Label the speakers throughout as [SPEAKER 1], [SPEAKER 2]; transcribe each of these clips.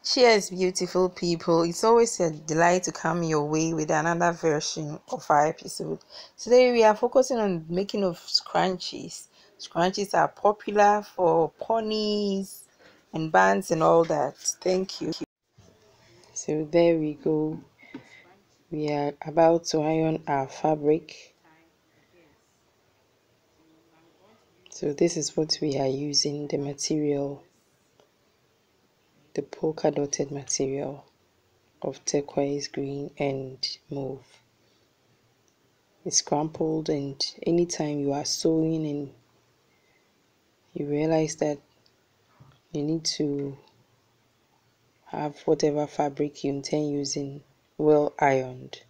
[SPEAKER 1] Cheers, beautiful people. It's always a delight to come your way with another version of our episode. Today we are focusing on making of scrunchies. Scrunchies are popular for ponies and bands and all that. Thank you.
[SPEAKER 2] So there we go. We are about to iron our fabric. So this is what we are using, the material, the polka dotted material of turquoise, green and mauve. It's crumpled, and anytime you are sewing and you realize that you need to have whatever fabric you intend using well ironed.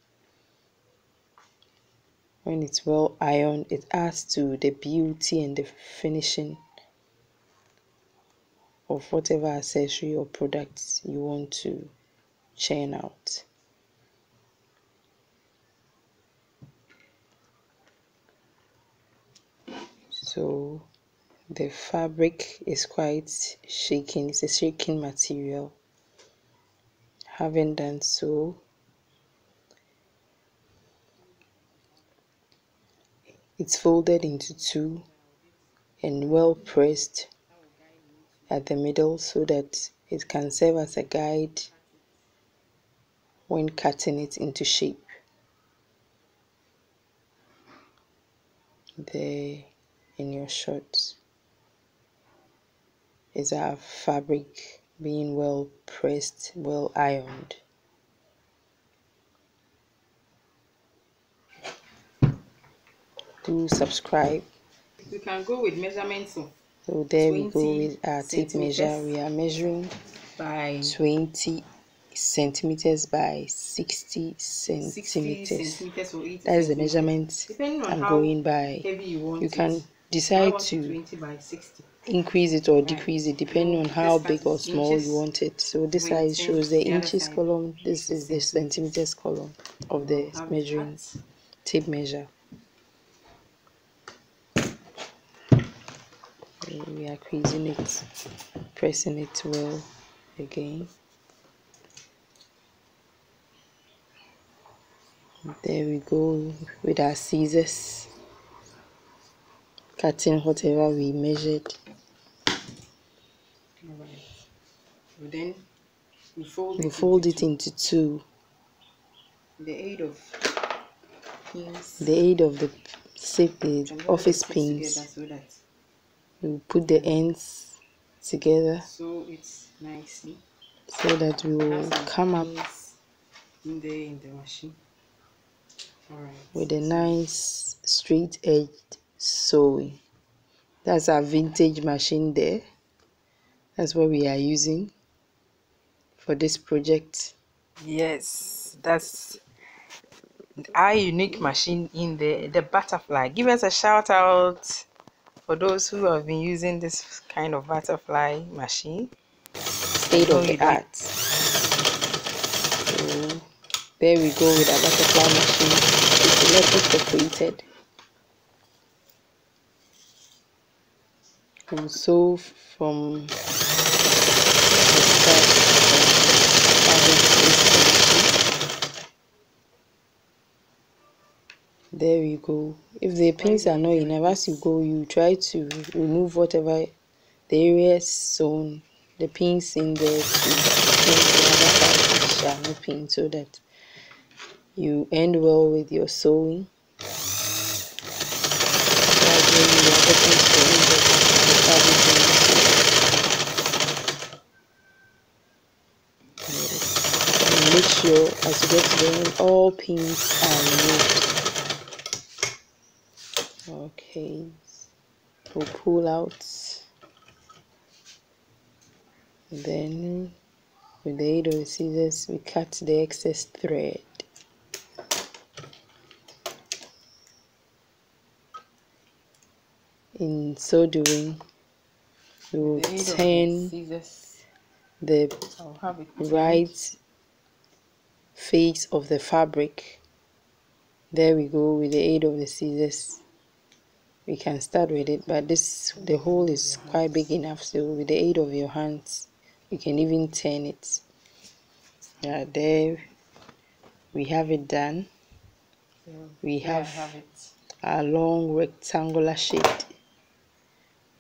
[SPEAKER 2] When it's well ironed, it adds to the beauty and the finishing of whatever accessory or products you want to churn out. So the fabric is quite shaking, it's a shaking material. Having done so, it's folded into two and well pressed at the middle so that it can serve as a guide when cutting it into shape. There in your shot is our fabric being well pressed, well ironed. Do subscribe.
[SPEAKER 1] We can go with measurements of
[SPEAKER 2] So there we go with our tape measure. We are measuring
[SPEAKER 1] by
[SPEAKER 2] 20 centimeters by 60 centimeters. That is the measurement I'm going by. You can decide to increase it or decrease it depending on how big or small you want it. So this side shows the inches column, this is the centimeters column of the measuring tape measure. We are creasing it, pressing it well again. There we go with our scissors, cutting whatever we measured.
[SPEAKER 1] Alright. Then we
[SPEAKER 2] fold it into two.
[SPEAKER 1] The aid of pins.
[SPEAKER 2] The aid of the office pins.
[SPEAKER 1] So that
[SPEAKER 2] we put the ends together
[SPEAKER 1] so it's nicely
[SPEAKER 2] so that we will come up
[SPEAKER 1] in the machine. Alright.
[SPEAKER 2] With a nice straight edged sewing. That's our vintage machine there. That's what we are using for this project.
[SPEAKER 1] Yes, that's our unique machine in the butterfly. Give us a shout out for those who have been using this kind of butterfly machine.
[SPEAKER 2] State of the art. So there we go with our butterfly machine. It's electric operated. And so from the start, there we go. If the pins are not enough, as you go, you try to remove whatever the areas sewn, the pins in there to the other side pin, so that you end well with your sewing. And make sure as you get to the end, all pins are removed. Okay, we'll pull out, then with the aid of the scissors we cut the excess thread. In so doing, we will turn the right face of the fabric. There we go with the aid of the scissors. We can start with it, but the hole is quite big enough, so with the aid of your hands You can even turn it. Yeah, there we have it done.
[SPEAKER 1] So
[SPEAKER 2] We
[SPEAKER 1] there
[SPEAKER 2] have
[SPEAKER 1] I have it.
[SPEAKER 2] a long rectangular shaped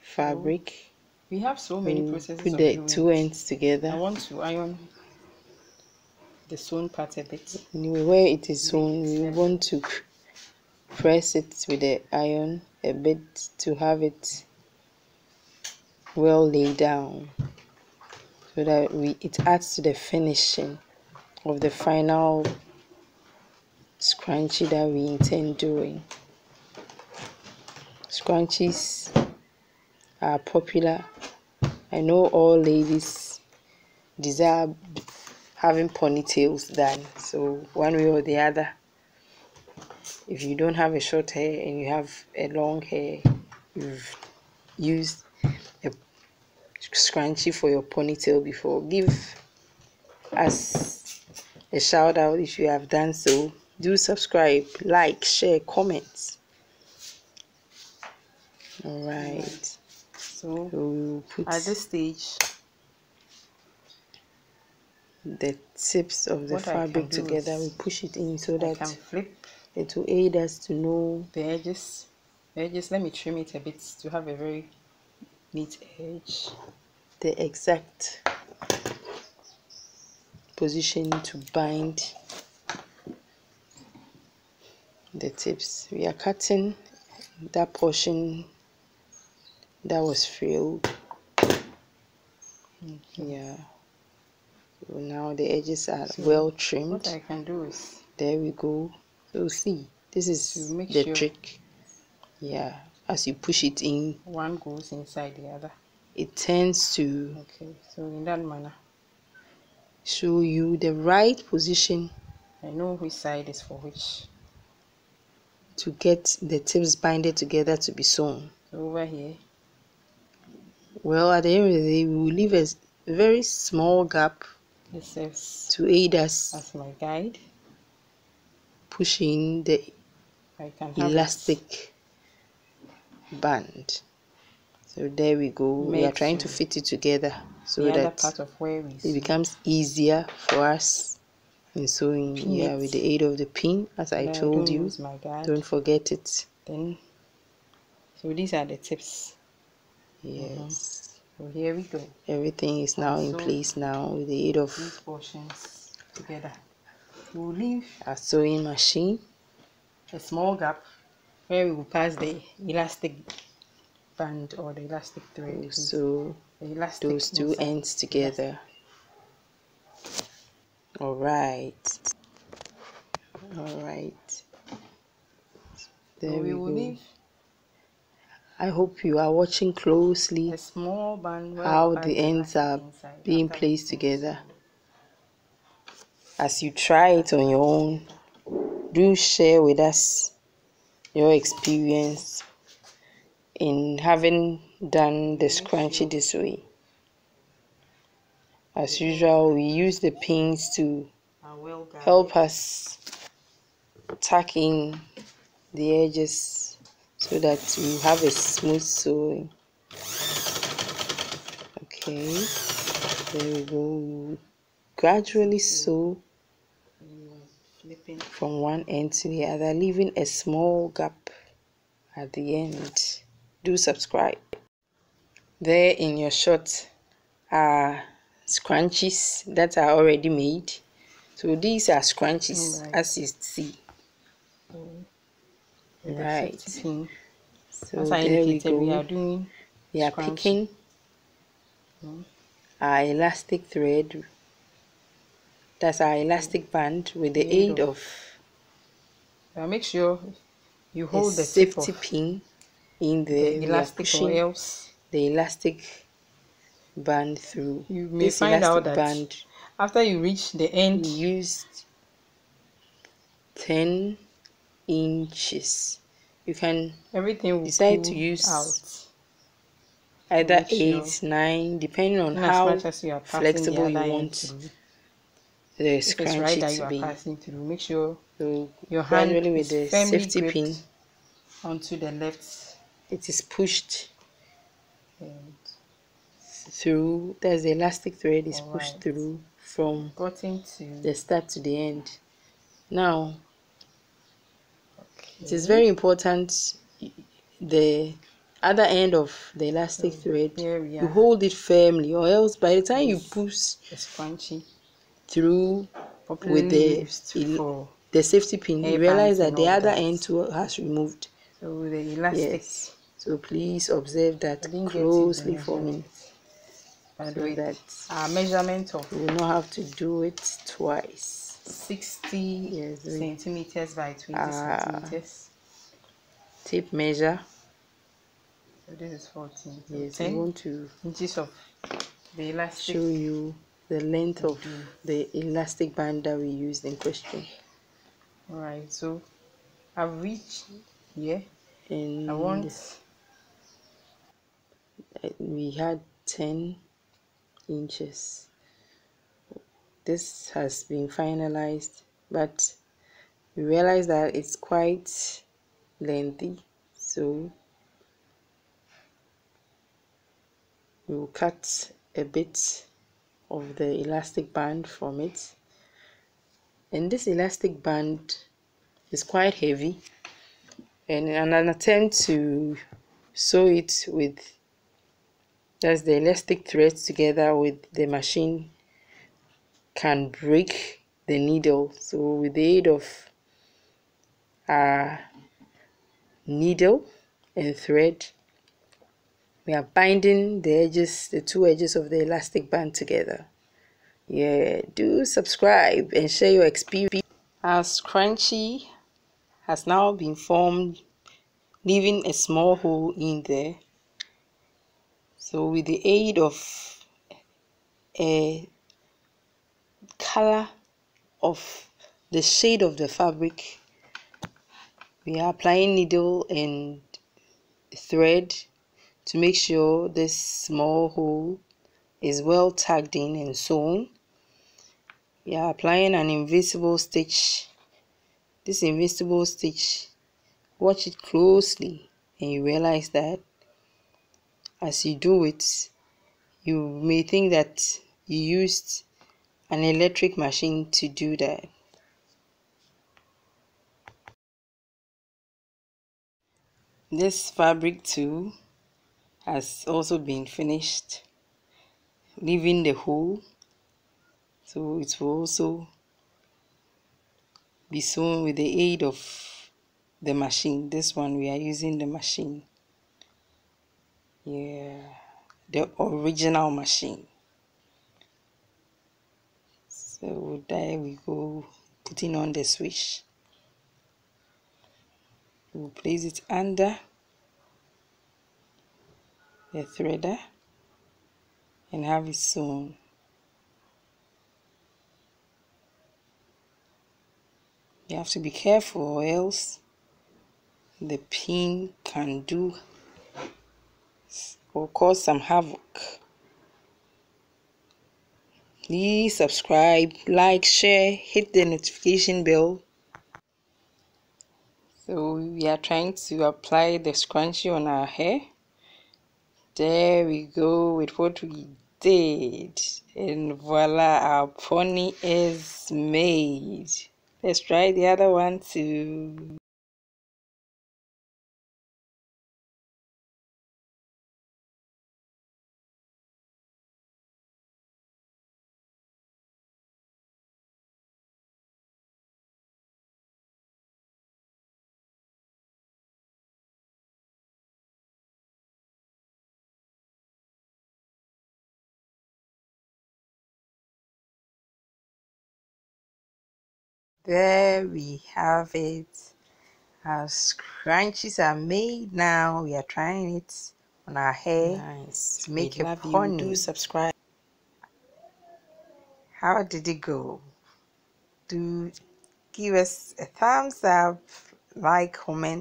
[SPEAKER 2] fabric.
[SPEAKER 1] So we have so many
[SPEAKER 2] We'll
[SPEAKER 1] processes
[SPEAKER 2] put
[SPEAKER 1] of
[SPEAKER 2] the
[SPEAKER 1] doing
[SPEAKER 2] two
[SPEAKER 1] it.
[SPEAKER 2] ends
[SPEAKER 1] I
[SPEAKER 2] together.
[SPEAKER 1] want to iron the sewn part a bit.
[SPEAKER 2] Anyway, where it is sewn, we
[SPEAKER 1] level.
[SPEAKER 2] want to press it with the iron a bit to have it well laid down, so that it adds to the finishing of the final scrunchie that we intend doing. Scrunchies are popular. I know all ladies desire having ponytails done, so one way or the other, if you don't have a short hair and you have a long hair, you've used a scrunchie for your ponytail before, give us a shout out if you have done so. Do subscribe, like, share, comment. All right.
[SPEAKER 1] So
[SPEAKER 2] we'll put
[SPEAKER 1] at this stage,
[SPEAKER 2] the tips of the
[SPEAKER 1] what I can
[SPEAKER 2] fabric
[SPEAKER 1] do
[SPEAKER 2] together.
[SPEAKER 1] is
[SPEAKER 2] We push it in so
[SPEAKER 1] I can
[SPEAKER 2] that
[SPEAKER 1] flip
[SPEAKER 2] it will aid us to know
[SPEAKER 1] the edges. Let me trim it a bit to have a very neat edge.
[SPEAKER 2] the exact position to bind the tips. We are cutting that portion that was frilled. Yeah. So now the edges are well trimmed.
[SPEAKER 1] What I can do is,
[SPEAKER 2] there we go. So see, this is
[SPEAKER 1] make
[SPEAKER 2] the
[SPEAKER 1] sure
[SPEAKER 2] trick. Yeah, as you push it in,
[SPEAKER 1] one goes inside the other.
[SPEAKER 2] it tends to
[SPEAKER 1] Okay, so in that manner,
[SPEAKER 2] show you the right position
[SPEAKER 1] I know which side is for which.
[SPEAKER 2] to get the tips binded together to be sewn.
[SPEAKER 1] So over here,
[SPEAKER 2] Well, at the end of the day, we will leave a very small gap
[SPEAKER 1] this is
[SPEAKER 2] to aid us
[SPEAKER 1] as my guide.
[SPEAKER 2] pushing the
[SPEAKER 1] I can have
[SPEAKER 2] elastic band. So there we go. We are trying to fit it together so
[SPEAKER 1] the other
[SPEAKER 2] that
[SPEAKER 1] part of where we
[SPEAKER 2] it becomes easier for us in sewing. Yeah, with the aid of the pin, as I told you.
[SPEAKER 1] my guide.
[SPEAKER 2] Don't forget it.
[SPEAKER 1] Then, so these are the tips.
[SPEAKER 2] Yes.
[SPEAKER 1] So here we go.
[SPEAKER 2] Everything is now in place now with the aid of
[SPEAKER 1] these portions together. We'll leave
[SPEAKER 2] a sewing machine,
[SPEAKER 1] a small gap where we will pass the elastic band or the elastic thread.
[SPEAKER 2] So
[SPEAKER 1] the elastic
[SPEAKER 2] those two ends together. All right. There we
[SPEAKER 1] will
[SPEAKER 2] go.
[SPEAKER 1] leave
[SPEAKER 2] I hope you are watching closely
[SPEAKER 1] a small band
[SPEAKER 2] how the ends are being placed together. As you try it on your own, do share with us your experience in having done the scrunchie this way. As usual, we use the pins to help us tuck in the edges so that we have a smooth sewing. Okay, there we go. We gradually sew from one end to the other, leaving a small gap at the end. Do subscribe. There in your shot are scrunchies that are already made. So these are scrunchies, as you see. Right. So there we go. We are picking our elastic thread. That's our elastic band with the aid of
[SPEAKER 1] make sure you hold the
[SPEAKER 2] safety pin in there. We are pushing the elastic band through.
[SPEAKER 1] You may find out that after you reach the end,
[SPEAKER 2] we used 10 inches. You can decide to use either 8, 9, depending on how flexible you want the scrunchie to be.
[SPEAKER 1] Make sure
[SPEAKER 2] your hand with the safety pin
[SPEAKER 1] onto the left.
[SPEAKER 2] It is pushed through, that's the elastic thread is pushed
[SPEAKER 1] Alright.
[SPEAKER 2] through from
[SPEAKER 1] Gotten to
[SPEAKER 2] the start to the end. Now, it is
[SPEAKER 1] okay.
[SPEAKER 2] very important the other end of the elastic thread,
[SPEAKER 1] Here we
[SPEAKER 2] you
[SPEAKER 1] are.
[SPEAKER 2] hold it firmly, or else by the time you
[SPEAKER 1] This
[SPEAKER 2] push
[SPEAKER 1] the scrunchie
[SPEAKER 2] through with
[SPEAKER 1] popularly used for
[SPEAKER 2] the safety pin, you realize
[SPEAKER 1] hairbands
[SPEAKER 2] that
[SPEAKER 1] and
[SPEAKER 2] the
[SPEAKER 1] all
[SPEAKER 2] other
[SPEAKER 1] that.
[SPEAKER 2] end too has removed.
[SPEAKER 1] So the elastic,
[SPEAKER 2] Yes, so please observe
[SPEAKER 1] I
[SPEAKER 2] that
[SPEAKER 1] didn't get it to
[SPEAKER 2] closely for
[SPEAKER 1] measure
[SPEAKER 2] me,
[SPEAKER 1] it. I'll do
[SPEAKER 2] so
[SPEAKER 1] it.
[SPEAKER 2] that
[SPEAKER 1] Our measurement of
[SPEAKER 2] you will not have to do it twice.
[SPEAKER 1] 60
[SPEAKER 2] Yes, with
[SPEAKER 1] centimeters by 20 centimeters.
[SPEAKER 2] tape measure.
[SPEAKER 1] So this is 14. So
[SPEAKER 2] Yes, we
[SPEAKER 1] 10
[SPEAKER 2] want to
[SPEAKER 1] inches of the elastic
[SPEAKER 2] show you the length
[SPEAKER 1] will
[SPEAKER 2] of
[SPEAKER 1] do.
[SPEAKER 2] the elastic band that we used in question.
[SPEAKER 1] Alright, so I've reached here. I
[SPEAKER 2] And
[SPEAKER 1] want
[SPEAKER 2] we had 10 inches. This has been finalized, but we realize that it's quite lengthy, so we will cut a bit of the elastic band from it. And this elastic band is quite heavy, and in an attempt to sew it with just the elastic threads together with the machine can break the needle. So with the aid of our needle and thread, we are binding the edges, the two edges of the elastic band together. Yeah, do subscribe and share your experience. Our scrunchie has now been formed, leaving a small hole in there. So with the aid of a color of the shade of the fabric, we are applying needle and thread to make sure this small hole is well tagged in and sewn. We are applying an invisible stitch. This invisible stitch, watch it closely and you realize that as you do it, you may think that you used an electric machine to do that. This fabric too has also been finished, leaving the hole, so it will also be sewn with the aid of the machine. This one we are using the machine, yeah, the original machine. So there we go, putting on the switch. We'll place it under the threader and have it sewn. You have to be careful or else the pin can do or cause some havoc. Please subscribe, like, share, hit the notification bell. So we are trying to apply the scrunchie on our hair. There we go with what we did, and voila, our pony is made. Let's try the other one too. There we have it. Our scrunchies are made now. We are trying it on our hair. Nice. To make a pony. Do subscribe. How did it go? Do give us a thumbs up, like, comment.